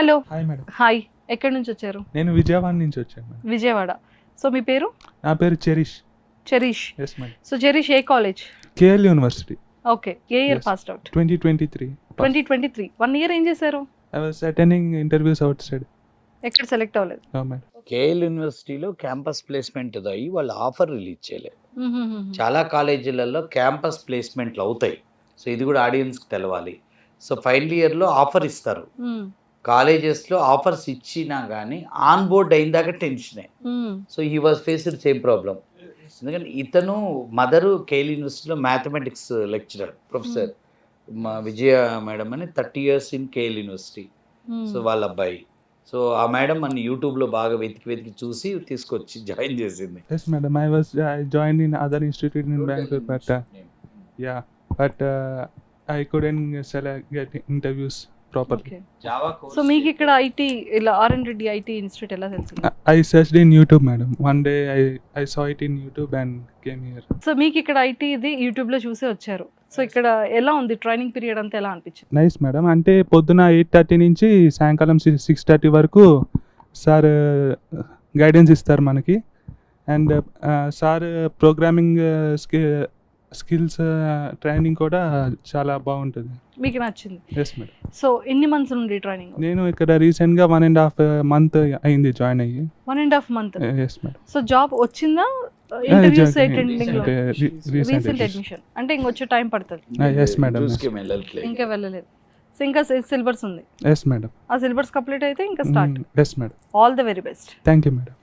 Hello. Hi madam. Hi. ఎక్కడి నుంచి వచ్చారు? నేను విజయవాడ నుంచి వచ్చాను మేడం. విజయవాడ. సో మీ పేరు? నా పేరు Cherish. Cherish. Yes madam. So Cherish ఏ కాలేజ్? K L university. ఓకే. ఏ year Yes. Passed out? 2023. 2023. 1 year ఏం చేశారు? I was attending interviews outside. ఎక్కడ సెలెక్ట్ అవ్వలేదు. No madam. కేఎల్ యూనివర్సిటీలో క్యాంపస్ ప్లేస్మెంట్ అయ్యి వాళ్ళు ఆఫర్ రిలీజ్ చేయలేదు. చాలా కాలేజీలలో క్యాంపస్ ప్లేస్మెంట్లు అవుతాయి. సో ఇది కూడా ఆడియన్స్కి తెలవాలి. సో ఫైనల్ ఇయర్లో ఆఫర్ ఇస్తారు. కాలేజెస్లో ఆఫర్స్ ఇచ్చినా కానీ ఆన్ బోర్డ్ అయిన దాకా టెన్షనే. So he was faced same problem. ఎందుకంటే ఇతను మదరు కేఎల్ యూనివర్సిటీలో మ్యాథమెటిక్స్ లెక్చరర్ ప్రొఫెసర్ మా విజయ మేడం అని 30 years in K L university. So వాళ్ళ అబ్బాయి. సో ఆ మేడం మన యూట్యూబ్లో బాగా వెతికి చూసి తీసుకొచ్చి జాయిన్ చేసింది. Yes madam. I joined in other institute in Bangalore, but I couldn't get interviews properly. Okay. Java so మీకు ఇక్కడ ఐటీ ఇలా ఆర్ఎన్ రెడ్డి ఐటీ ఇన్స్టిట్యూట్ ఎలా తెలిసింది? I searched in YouTube madam. One day I saw it in YouTube and came here. So మీకు ఇక్కడ IT ఇది YouTube లో చూసి వచ్చారు. సో ఇక్కడ ఎలా ఉంది ట్రైనింగ్ పీరియడ్ అంతా ఎలా అనిపించింది? Nice madam. అంటే పొద్దున 8:30 నుంచి సాయంకాలం 6:30 వరకు సార్ గైడెన్స్ ఇస్తారు మనకి. And sir programming skills training కూడా చాలా బాగుంటుంది. మీకు నచ్చింది? Yes madam. సో ఎన్ని మంత్స్ నుండి ట్రైనింగ్? నేను ఇక్కడ రీసెంట్గా 1.5 month అయింది జాయిన్ అయ్యి. 1.5 month. Yes madam. So job వచ్చిందా? ఇంటర్వ్యూస్ అటెండింగ్ లో రీసెంట్ రీసెంట్ అడ్మిషన్ అంటే ఇంకొచ్చే టైం పడుతుంది. Yes madam. చూసుకే వెళ్ళట్లేదు. ఇంకా వెళ్ళలేదు. సో ఇంకా సిలబస్ ఉంది. Yes madam. ఆ సిలబస్ కంప్లీట్ అయితే ఇంకా start. Yes madam. All the very best. Thank you madam.